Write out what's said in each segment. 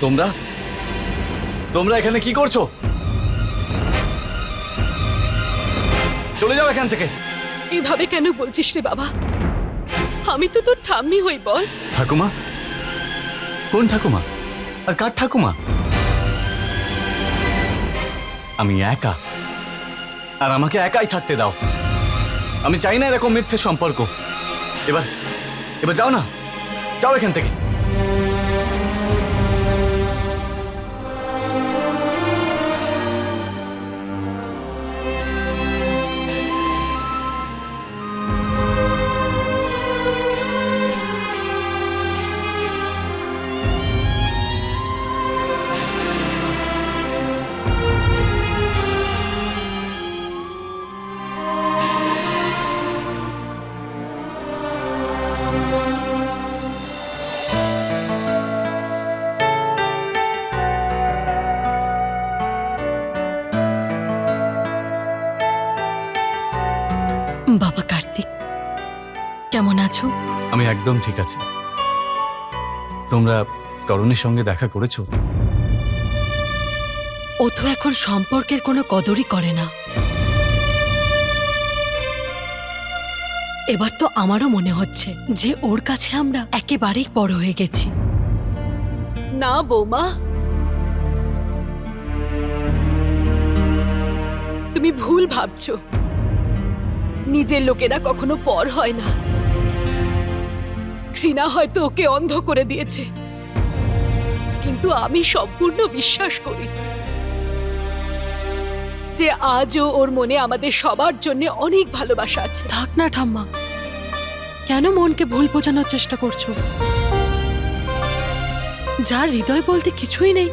তোমরা তোমরা এখানে কি করছো? চলে যাও এখান থেকে। এইভাবে কেন বলছিস রে বাবা? আমি তো তোর ঠাম্মি হই, বল। ঠাকুমা? কোন ঠাকুমা? আর কার ঠাকুমা? আমি একা, আর আমাকে একাই থাকতে দাও। আমি চাই না এরকম মিথ্যে সম্পর্ক। এবার এবার যাও না, যাও এখান থেকে। বাবা কার্তিক, কেমন আছো? আমি একদম ঠিক আছি। তোমরা করণের সঙ্গে দেখা করেছো? ও তো এখন সম্পর্কের কোনো কদরই করে না। এবার তো আমারও মনে হচ্ছে যে ওর কাছে আমরা একেবারেই বড় হয়ে গেছি। না বৌমা, তুমি ভুল ভাবছো। নিজের লোকেরা কখনো পর হয় না। ঘৃণা হয়তো ওকে অন্ধ করে দিয়েছে, কিন্তু আমি সম্পূর্ণ বিশ্বাস করি যে আজও ওর মনে আমাদের সবার জন্য অনেক ভালোবাসা আছে। থাক না ঠাম্মা, কেন মনকে ভুল বোঝানোর চেষ্টা করছো? যার হৃদয় বলতে কিছুই নেই,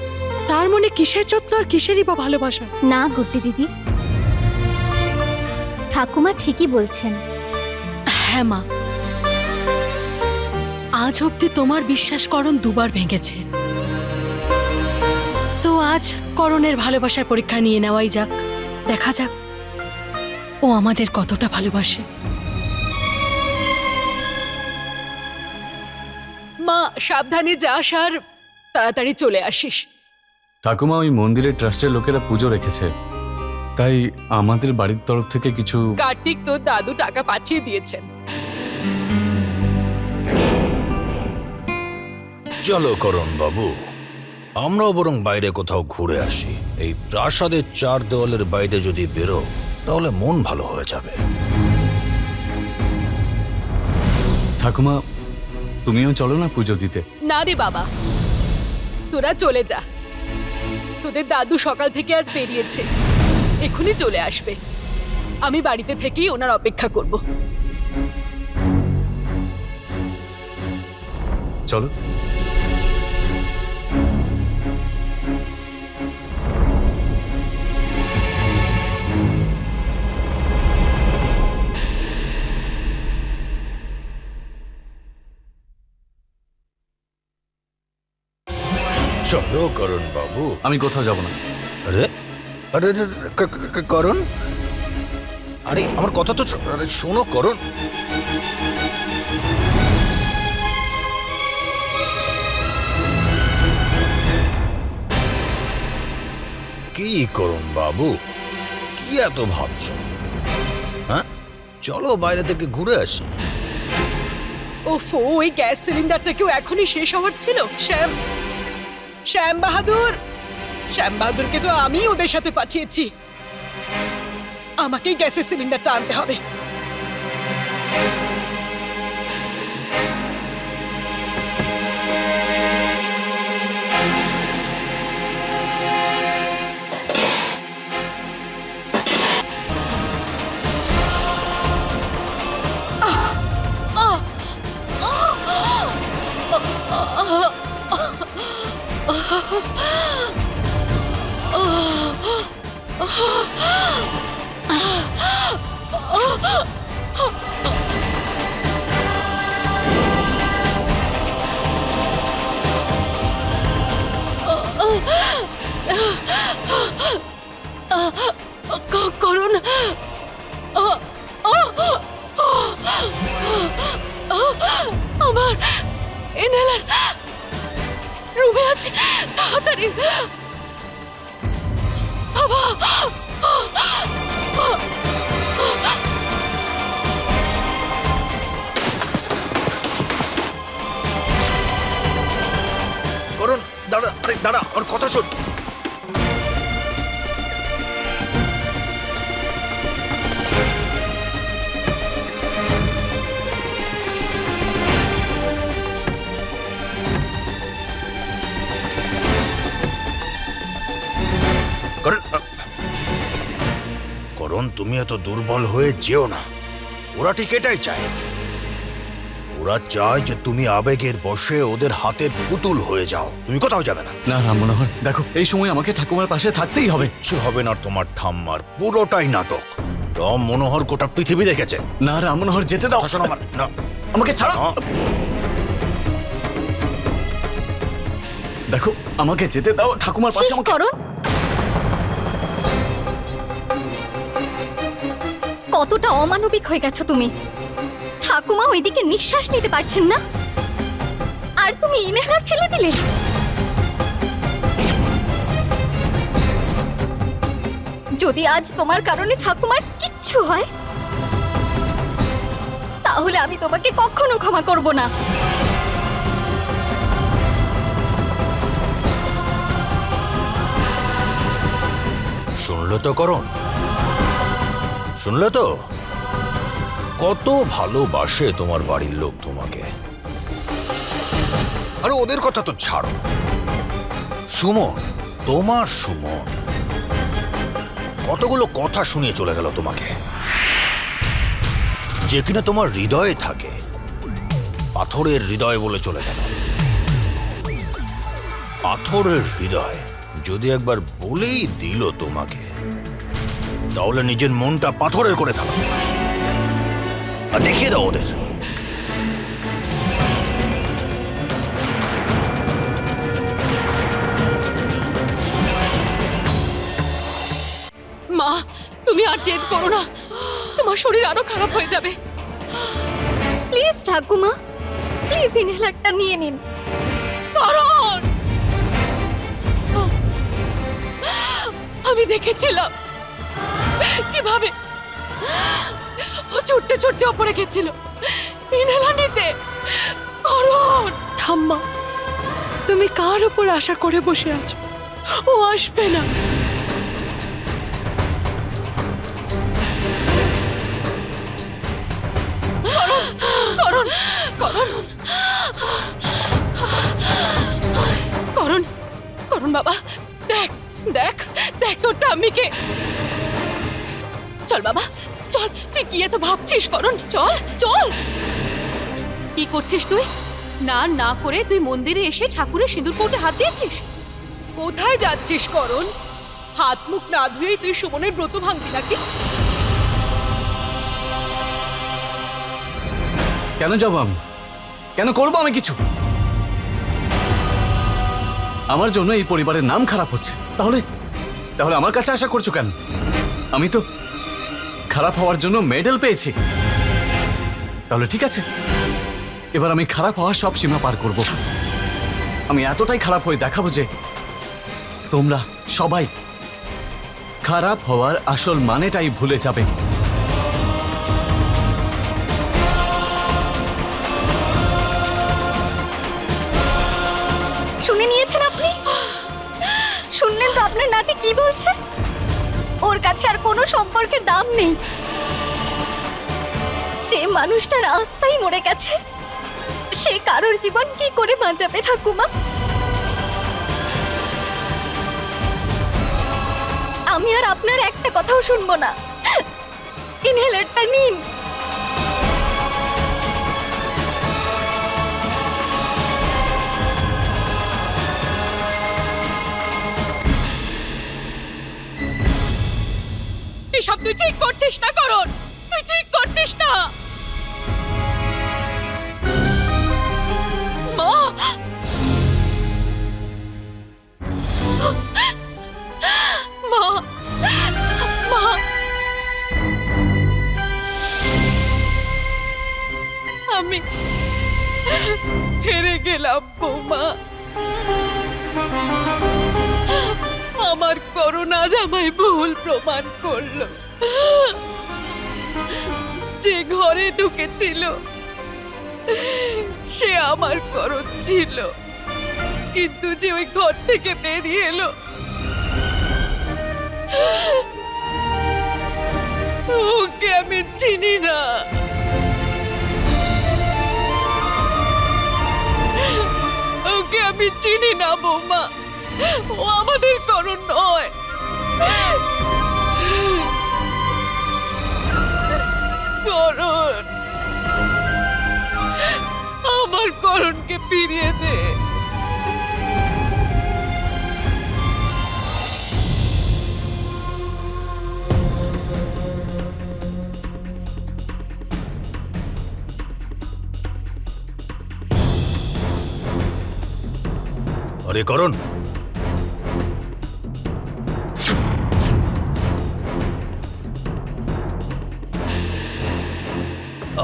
তার মনে কিসের যত্ন আর কিসেরই বা ভালোবাসা? না গুড্ডি দিদি, ঠাকুমা ঠিকই বলছেন। হ্যাঁ মা, আজ অব্দি তোমার বিশ্বাস করণ দুবার ভেঙেছে। তো আজ করণের ভালোবাসার পরীক্ষা নিয়ে নেওয়াই যাক। দেখা যাক ও আমাদের কতটা ভালোবাসে। মা, সাবধানে যাস আর তাড়াতাড়ি চলে আসিস। ঠাকুমা, ওই মন্দিরের ট্রাস্টের লোকেরা পুজো রেখেছে, তাই আমাদের বাড়ির তরফ থেকে কিছু। কার্তিক, তোর দাদু টাকা পাঠিয়ে দিয়েছেন। চলো করণ বাবু, আমরাও বরং বাইরে কোথাও ঘুরে আসি। এই প্রাসাদের চার দেওয়ালের বাইরে যদি বেরো, তাহলে মন ভালো হয়ে যাবে। ঠাকুমা, তুমিও চলো না পুজো দিতে। না রে বাবা, তোরা চলে যা। তোদের দাদু সকাল থেকে আজ বেরিয়েছে, এখনই চলে আসবে। আমি বাড়িতে থেকেই ওনার অপেক্ষা করব। চলো। চলো করণ বাবু। আমি কোথাও যাব না। আরে আরে আরে, করণ, আরে আমার কথা তো আরে শোনো করণ। কি করণ বাবু, কি এত ভাবছো? হ্যাঁ, চলো বাইরে থেকে ঘুরে আসি। ওফো, ওই গ্যাস সিলিন্ডারটাকেও এখনই শেষ হওয়ার ছিল। শ্যাম বাহাদুরকে তো আমি ওদের সাথে পাঠিয়েছি। আমাকেই গ্যাসের সিলিন্ডারটা আনতে হবে। করুন, আমার ইনহেলার রুমে আছে, তাড়াতাড়ি বাবা। করুন, দাঁড়া, আরে দাঁড়া, ওর কথা শোন। করুন, তুমি এত দুর্বল হয়ে যেও না। ওরা ঠিক এটাই চায়। ওরা চায় যে তুমি আবেগের বশে ওদের হাতের পুতুল হয়ে যাও। তুমি কোথাও যাবে না। না রাম মনোহর, দেখো এই সময় আমাকে ঠাকুমার পাশে থাকতেই হবে। কিচ্ছু হবে না তোমার ঠাম্মার, পুরোটাই নাটক। রাম মনোহর গোটা পৃথিবী দেখেছে। না রাম মনোহর, যেতে দাও। শোনো আমার, না, আমাকে ছাড়ো। না। দেখো আমাকে যেতে দাও, ঠাকুমার পাশে আমাকে। করণ, কতটা অমানবিক হয়ে গেছো তুমি। ঠাকুমা ওইদিকে নিঃশ্বাস নিতে পারছেন না, আর তুমি ইনহেলার ফেলে দিলে। যদি আজ তোমার কারণে ঠাকুমার কিচ্ছু হয়, তাহলে আমি তোমাকে কখনো ক্ষমা করব না। শুনলে তো করুন, শুনলে তো কত ভালোবাসে তোমার বাড়ির লোক তোমাকে। আর ওদের কথা তো ছাড়ো। সুমন, তোমার সুমন কতগুলো কথা শুনিয়ে চলে গেল তোমাকে, যে কিনা তোমার হৃদয়ে থাকে। পাথরের হৃদয় বলে চলে গেল। পাথরের হৃদয় যদি একবার বলেই দিল তোমাকে, তাহলে নিজের মনটা পাথরের করে ফেলো আর দেখিয়ে দাও ওদের। মা, তুমি আর জেদ করো না, তোমার শরীর আরো খারাপ হয়ে যাবে। প্লিজ ঠাকুমা, প্লিজ ইনহেলারটা নিয়ে নিন। করণ, আমি দেখেছিলাম কিভাবে ও ছুটতে ছুটতে ওপরে গেছিল ইনহেলার নিতে। করণ, ঠাম্মা, তুমি কার উপর আশা করে বসে আছো? ও আসবে না। করণ, করণ, করণ, করণ বাবা, দেখ দেখ দেখ তোর ঠাম্মিকে। চল বাবা, চল। তুই কি এত ভাবছিস? করণ, চল চল। কি করছিস তুই? স্নান না করে তুই মন্দিরে এসে ঠাকুরের সিঁদুর কৌটে হাত দিয়েছিস? কোথায় যাচ্ছিস করণ? হাত মুখ না ধুয়েই তুই সুমনের ব্রত ভাঙবি নাকি? কেন যাবো আমি? কেন করবো আমি কিছু? আমার জন্য এই পরিবারের নাম খারাপ হচ্ছে। তাহলে তাহলে আমার কাছে আশা করছো কেন? আমি তো খারাপ হওয়ার জন্য মেডেল পেয়েছি। তাহলে ঠিক আছে, এবার আমি খারাপ হওয়ার সব সীমা পার করব। আমি এতটাই খারাপ হয়ে দেখাবো যে তোমরা সবাই খারাপ হওয়ার আসল মানেটাই ভুলে যাবে। শুনে নিয়েছেন আপনি? শুনলেন তো আপনার নাতি কি বলছে? ওর কাছে আর কোনো সম্পর্কের দাম নেই। যে মানুষটার আত্মাই মরে গেছে, সে কারোর জীবন কি করে বাঁচাবে ঠাকুমা? আমি আর আপনার একটা কথাও শুনবো না। ইনহেলারটা নিন। এসব তুই ঠিক করছিস না করণ, তুই ঠিক করছিস না। মা, মা, মা, আমি হেরে গেলাম বৌমা। আমার করুণা জামাই ভুল প্রমাণ করলো। যে ঘরে ঢুকেছিল সে আমার করণ ছিল, কিন্তু যে ওই ঘর থেকে বেরিয়ে এলো ওকে আমি চিনি না। ওকে আমি চিনি না বৌমা, ও আমাদের করণ নয়। করণ, আমার করণকে ফিরিয়ে দে। আরে করণ,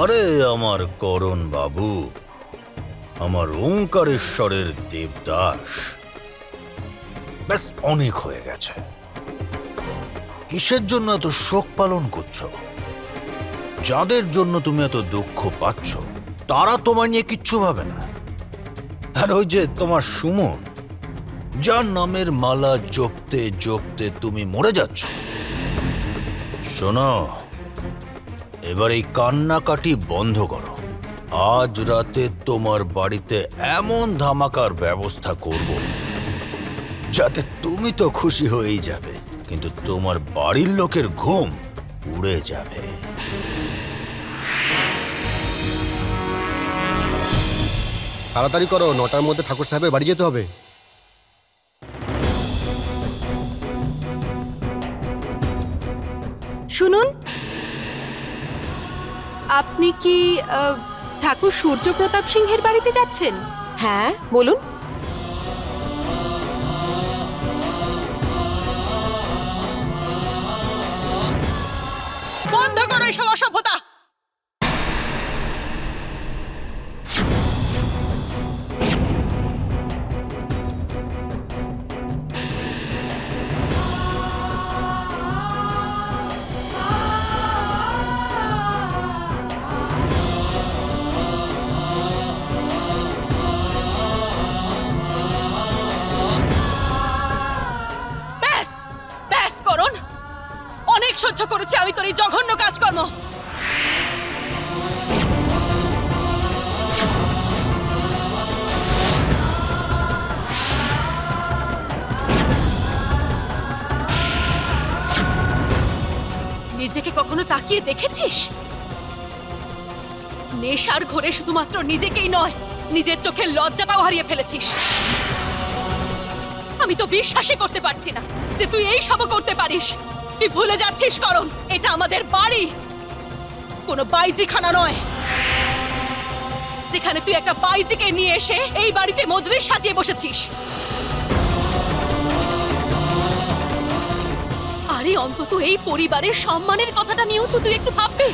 আরে আমার করণ বাবু, আমার ওঙ্কারেশ্বরের দেবদাস, ব্যাস অনেক হয়ে গেছে। কিসের জন্য এত শোক পালন করছো? যাদের জন্য তুমি এত দুঃখ পাচ্ছ তারা তোমার নিয়ে কিচ্ছু ভাবে না। আর ওই যে তোমার সুমন, যার নামের মালা জপতে জপতে তুমি মরে যাচ্ছ, শোনো, এবার এই কান্নাকাটি বন্ধ করো। আজ রাতে তোমার বাড়িতে এমন ধামাকার ব্যবস্থা করব যাতে তুমি তো খুশি হয়েই যাবে, কিন্তু তোমার বাড়ির লোকের ঘুম উড়ে যাবে। তাড়াতাড়ি করো, 9টার মধ্যে ঠাকুর সাহেবের বাড়ি যেতে হবে। শুনুন, আপনি কি ঠাকুর সূর্য প্রতাপ সিংহের বাড়িতে যাচ্ছেন? হ্যাঁ, বলুন। বন্ধ করো এসব অসভ্যতা। ব্যাস ব্যাস করুন, অনেক সহ্য করেছি আমি তোর এই জঘন্য কাজকর্ম। নিজেকে কখনো তাকিয়ে দেখেছিস? নেশার ঘোরে শুধুমাত্র নিজেকেই নয়, নিজের চোখের লজ্জাটাও হারিয়ে ফেলেছিস। আমি তো বিশ্বাসই করতে পারছি না যে তুই এই সব করতে পারিস। তুই ভুলে যাচ্ছিস করণ, এটা আমাদের বাড়ি, কোনো বাইজিখানা নয় যেখানে তুই একটা বাইজিকে নিয়ে এসে এই বাড়িতে মজলিস সাজিয়ে বসেছিস। আরে অন্তত এই পরিবারের সম্মানের কথাটা নিয়েও তো তুই একটু ভাববি।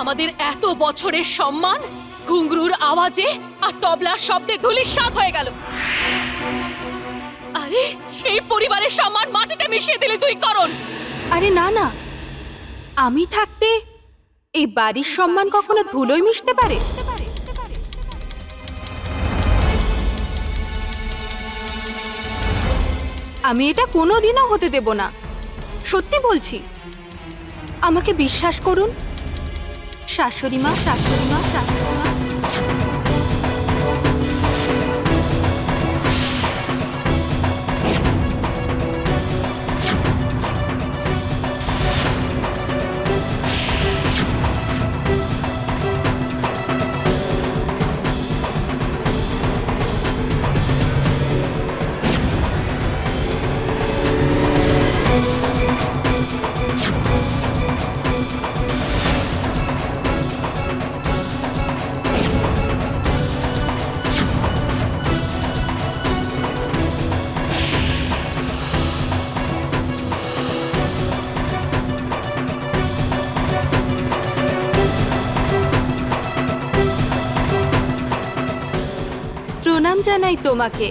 আমাদের এত বছরের সম্মান ঘুঙরুর আওয়াজে আর তবলার শব্দে ধূলিসাৎ হয়ে গেল। আরে এই পরিবারের সম্মান মাটিতে মিশিয়ে দিলি তুই করণ। আরে না না, আমি থাকতে এই বাড়ির সম্মান কখনো ধুলোয় মিশতে পারে? আমি এটা কোনোদিনও হতে দেব না, সত্যি বলছি। আমাকে বিশ্বাস করুন শাশুড়ি মা, শাশুড়ি মা, শাশুড়ি মা। প্রণাম জানাই তোমাকে।